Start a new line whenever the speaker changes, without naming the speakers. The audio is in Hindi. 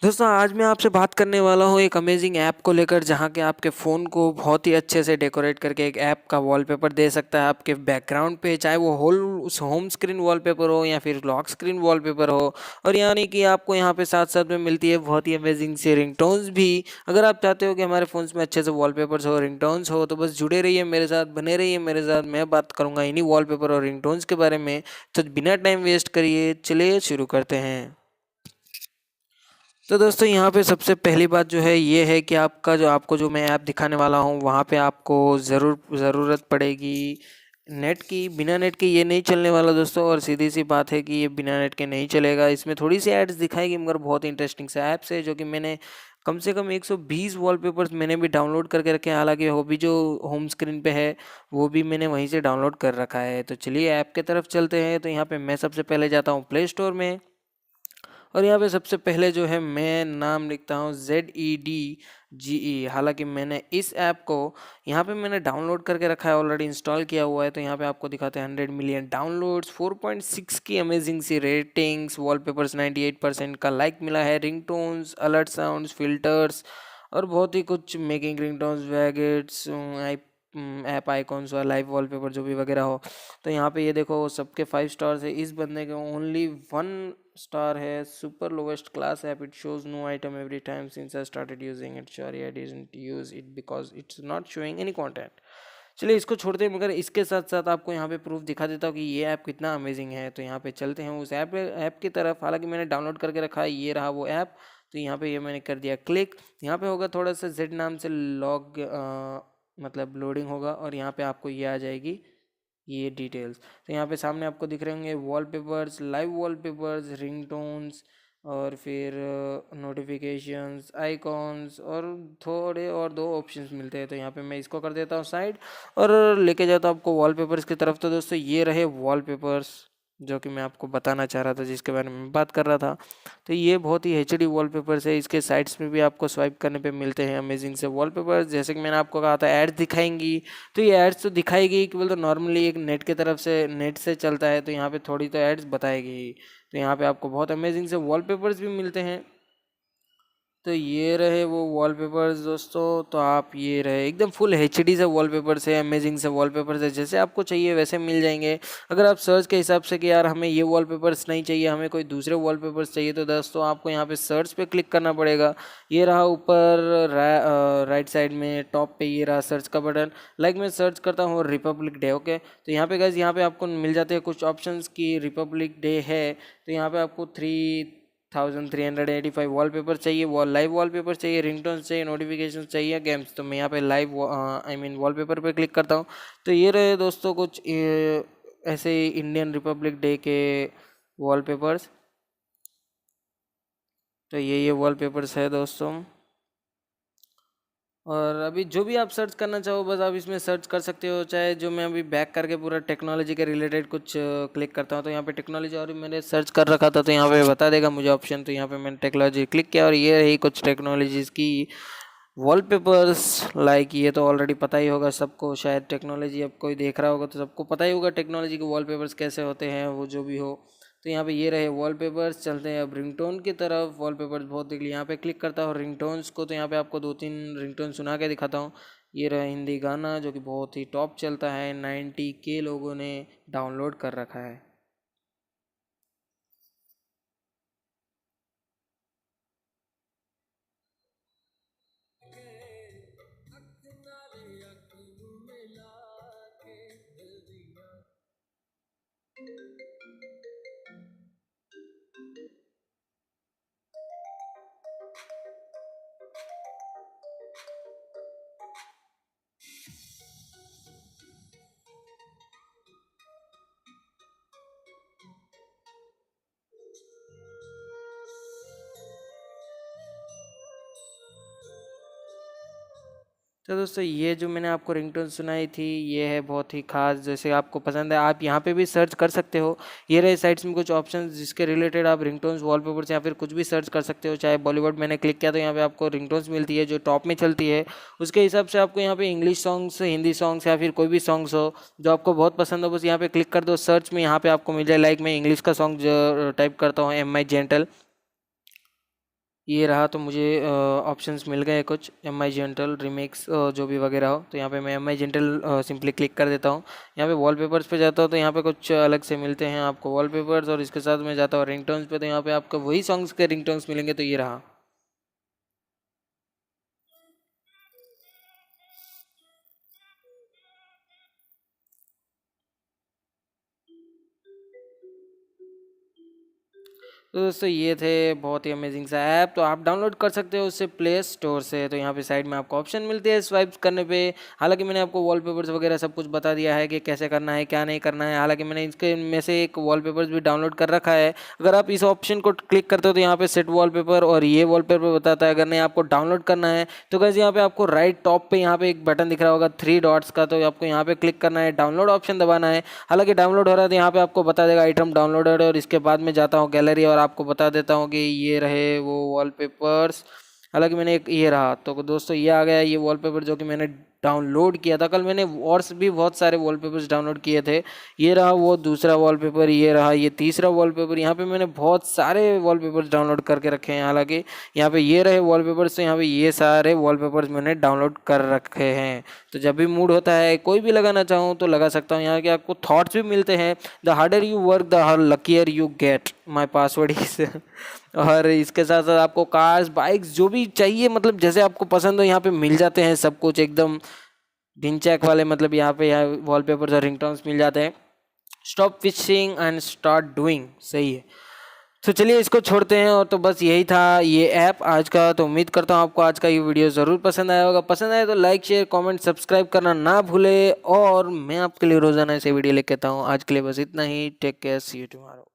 दोस्तों आज मैं आपसे बात करने वाला हूँ एक अमेजिंग ऐप को लेकर जहाँ के आपके फ़ोन को बहुत ही अच्छे से डेकोरेट करके एक ऐप का वॉलपेपर दे सकता है आपके बैकग्राउंड पे, चाहे वो होम स्क्रीन वॉलपेपर हो या फिर लॉक स्क्रीन वॉलपेपर हो। और यानी कि आपको यहाँ पे साथ साथ में मिलती है बहुत ही अमेजिंग सी रिंगटोन्स भी। अगर आप चाहते हो कि हमारे फ़ोन्स में अच्छे से वॉलपेपर्स हो, रिंगटोन्स हो, तो बस जुड़े रहिए मेरे साथ, बने रहिए मेरे साथ। मैं बात करूँगा इन्हीं वॉलपेपर और रिंगटोन्स के बारे में। तो बिना टाइम वेस्ट करिए चलिए शुरू करते हैं। तो दोस्तों यहाँ पे सबसे पहली बात जो है ये है कि आपको जो मैं ऐप दिखाने वाला हूँ वहाँ पे आपको ज़रूरत पड़ेगी नेट की। बिना नेट के ये नहीं चलने वाला दोस्तों, और सीधी सी बात है कि ये बिना नेट के नहीं चलेगा। इसमें थोड़ी सी एड्स दिखाएगी मगर बहुत इंटरेस्टिंग सा ऐप्स है जो कि मैंने कम से कम 120 वॉलपेपर्स मैंने भी डाउनलोड करके रखे हैं। हालांकि वो भी जो होम स्क्रीन पे है वो भी मैंने वहीं से डाउनलोड कर रखा है। तो चलिए ऐप की तरफ चलते हैं। तो यहाँ पे मैं सबसे पहले जाता हूँ प्ले स्टोर में, और यहाँ पे सबसे पहले जो है मैं नाम लिखता हूँ ZEDGE। हालांकि मैंने इस ऐप को यहाँ पे मैंने डाउनलोड करके रखा है, ऑलरेडी इंस्टॉल किया हुआ है। तो यहाँ पे आपको दिखाते हैं 100 मिलियन डाउनलोड्स, 4.6 की अमेजिंग सी रेटिंग्स, वॉलपेपर्स 98% का लाइक मिला है, रिंगटोन्स, अलर्ट साउंड्स, फिल्टर्स और बहुत ही कुछ, मेकिंग रिंगटोन्स, वैगेट्स, ऐप आइकॉन्स और लाइव वॉलपेपर जो भी वगैरह हो। तो यहाँ पे ये देखो सबके 5 स्टार्स है, इस बंदे के ओनली 1 स्टार है। Super lowest class app, it shows no item every time since I started using it, sorry I didn't use it because it's not showing any content. चलिए इसको छोड़ते हैं, मगर इसके साथ साथ आपको यहाँ पे प्रूफ दिखा देता हूँ कि ये ऐप कितना अमेजिंग है। तो यहाँ पे चलते हैं उस ऐप की तरफ। हालांकि मैंने डाउनलोड करके रखा है, ये रहा वो ऐप। तो यहाँ पे ये मैंने कर दिया क्लिक। यहाँ पे होगा थोड़ा सा जेड नाम से लॉग मतलब लोडिंग होगा, और यहाँ पे आपको ये आ जाएगी ये डिटेल्स। तो यहाँ पे सामने आपको दिख रहे होंगे वॉलपेपर्स, लाइव वॉलपेपर्स, रिंगटोन्स और फिर नोटिफिकेशंस, आइकॉन्स और थोड़े और दो ऑप्शंस मिलते हैं। तो यहाँ पे मैं इसको कर देता हूँ साइड और लेके जाता हूँ आपको वॉलपेपर्स की तरफ। तो दोस्तों ये रहे वॉलपेपर्स जो कि मैं आपको बताना चाह रहा था, जिसके बारे में मैं बात कर रहा था। तो ये बहुत ही एचडी वॉलपेपर्स है। इसके साइड्स में भी आपको स्वाइप करने पे मिलते हैं अमेजिंग से वॉलपेपर्स। जैसे कि मैंने आपको कहा था एड्स दिखाएंगी, तो ये एड्स तो दिखाएगी केवल, तो नॉर्मली एक नेट की तरफ से नेट से चलता है, तो यहाँ पे थोड़ी तो एड्स बताएगी ही। तो यहाँ पे आपको बहुत अमेजिंग से वॉलपेपर्स भी मिलते हैं। तो ये रहे वो वॉलपेपर्स दोस्तों। तो आप ये रहे एकदम फुल एचडी से वॉलपेपर्स है, अमेजिंग से वॉलपेपर्स है, जैसे आपको चाहिए वैसे मिल जाएंगे। अगर आप सर्च के हिसाब से कि यार हमें ये वॉलपेपर्स नहीं चाहिए, हमें कोई दूसरे वॉलपेपर्स चाहिए, तो दोस्तों आपको यहाँ पे सर्च पे क्लिक करना पड़ेगा। ये रहा ऊपर राइट साइड में टॉप पे ये रहा सर्च का बटन। लाइक मैं सर्च करता हूँ रिपब्लिक डे, ओके। तो यहाँ पे गाइज यहाँ पे आपको मिल जाते हैं कुछ ऑप्शंस की रिपब्लिक डे है। तो यहाँ पे आपको 3385 वॉलपेपर चाहिए, लाइव वॉलपेपर चाहिए, रिंगटोन्स चाहिए, नोटिफिकेशन चाहिए, गेम्स। तो मैं यहाँ पे लाइव आई मीन वॉलपेपर पे क्लिक करता हूँ। तो ये रहे दोस्तों कुछ ऐसे इंडियन रिपब्लिक डे के वॉलपेपर्स। तो ये वॉलपेपर्स है दोस्तों। और अभी जो भी आप सर्च करना चाहो बस आप इसमें सर्च कर सकते हो। चाहे जो मैं अभी बैक करके पूरा टेक्नोलॉजी के रिलेटेड कुछ क्लिक करता हूँ, तो यहाँ पे टेक्नोलॉजी और मैंने सर्च कर रखा था, तो यहाँ पे बता देगा मुझे ऑप्शन। तो यहाँ पे मैंने टेक्नोलॉजी क्लिक किया और ये रही कुछ टेक्नोलॉजीज़ की वॉलपेपर्स। लाइक ये तो ऑलरेडी पता ही होगा सबको, शायद टेक्नोलॉजी अब कोई देख रहा होगा तो सबको पता ही होगा टेक्नोलॉजी के वॉलपेपर्स कैसे होते हैं, वो जो भी हो। तो यहाँ पे ये रहे वॉलपेपर्स। चलते हैं अब रिंगटोन की तरफ। वॉलपेपर्स बहुत देख लिए, यहाँ पे क्लिक करता हूँ रिंगटोन्स को। तो यहाँ पे आपको 2-3 रिंगटोन सुना के दिखाता हूँ। ये रहा हिंदी गाना जो कि बहुत ही टॉप चलता है, 90K लोगों ने डाउनलोड कर रखा है। तो दोस्तों ये जो मैंने आपको रिंगटोन सुनाई थी ये है बहुत ही खास, जैसे आपको पसंद है आप यहाँ पे भी सर्च कर सकते हो। ये रहे साइट्स में कुछ ऑप्शंस जिसके रिलेटेड आप रिंगटोन्स, वॉलपेपर्स या फिर कुछ भी सर्च कर सकते हो। चाहे बॉलीवुड मैंने क्लिक किया तो यहाँ पे आपको रिंगटोन्स मिलती है जो टॉप में चलती है। उसके हिसाब से आपको यहाँ पे इंग्लिश सॉन्ग्स, हिंदी सॉन्ग्स या फिर कोई भी सॉन्ग्स हो जो आपको बहुत पसंद हो, बस यहाँ पे क्लिक कर दो सर्च में, यहाँ पे आपको मिल जाए। लाइक मैं इंग्लिश का सॉन्ग टाइप करता हूँ, एम माई जेंटल। ये रहा, तो मुझे ऑप्शंस मिल गए कुछ, एम आई जेंटल रिमिक्स जो भी वगैरह हो। तो यहाँ पे मैं एम आई जेंटल सिंपली क्लिक कर देता हूँ। यहाँ पे वॉलपेपर्स पे जाता हूँ तो यहाँ पे कुछ अलग से मिलते हैं आपको वॉलपेपर्स, और इसके साथ मैं जाता हूँ रिंगटोन्स पे, तो यहाँ पे आपको वही सॉन्ग्स के रिंगटोन्स मिलेंगे। तो ये रहा। तो दोस्तों ये थे बहुत ही अमेजिंग सा ऐप, तो आप डाउनलोड कर सकते हो उससे प्ले स्टोर से। तो यहाँ पे साइड में आपको ऑप्शन मिलते हैं स्वाइप करने पे। हालांकि मैंने आपको वॉलपेपर्स वगैरह सब कुछ बता दिया है कि कैसे करना है क्या नहीं करना है। हालांकि मैंने इसके में से एक वॉलपेपर्स भी डाउनलोड कर रखा है। अगर आप इस ऑप्शन को क्लिक करते हो तो यहाँ पे सेट वॉलपेपर और ये वॉलपेपर बताता है। अगर नहीं आपको डाउनलोड करना है तो गाइस यहाँ पे आपको राइट टॉप पे यहाँ पे एक बटन दिख रहा होगा 3 डॉट्स का, तो आपको यहाँ पे क्लिक करना है, डाउनलोड ऑप्शन दबाना है। हालांकि डाउनलोड हो रहा है तो यहाँ पे आपको बता देगा आइटम डाउनलोडेड, और इसके बाद में जाता हूँ गैलरी और आपको बता देता हूँ कि ये रहे वो वॉलपेपर्स। हालांकि मैंने एक ये रहा, तो दोस्तों ये आ गया ये वॉलपेपर जो कि मैंने डाउनलोड किया था कल। मैंने और भी बहुत सारे वॉलपेपर्स डाउनलोड किए थे। ये रहा वो दूसरा वॉलपेपर, ये रहा ये तीसरा वॉलपेपर। यहाँ पे मैंने बहुत सारे वॉलपेपर्स डाउनलोड करके रखे हैं। हालांकि यहाँ पे ये रहे वॉलपेपर्स, तो यहाँ पे ये सारे वॉलपेपर्स मैंने डाउनलोड कर रखे हैं। तो जब भी मूड होता है कोई भी लगाना चाहूँ तो लगा सकता हूँ। यहाँ के आपको थॉट्स भी मिलते हैं, the harder you work the luckier you get, my password is और इसके साथ साथ आपको कार्स बाइक्स जो भी चाहिए, मतलब जैसे आपको पसंद हो यहाँ पे मिल जाते हैं सब कुछ एकदम ढिंचैक वाले। मतलब यहाँ पे यहाँ वॉलपेपर्स और रिंगटोन्स मिल जाते हैं। Stop fishing and start doing, सही है। तो चलिए इसको छोड़ते हैं। और तो बस यही था ये ऐप आज का। तो उम्मीद करता हूँ आपको आज का ये वीडियो ज़रूर पसंद आया होगा। पसंद आए तो लाइक शेयर कमेंट सब्सक्राइब करना ना भूले, और मैं आपके लिए रोज़ाना ऐसे वीडियो लेके आता हूँ। आज के लिए बस इतना ही। Take care, see you tomorrow.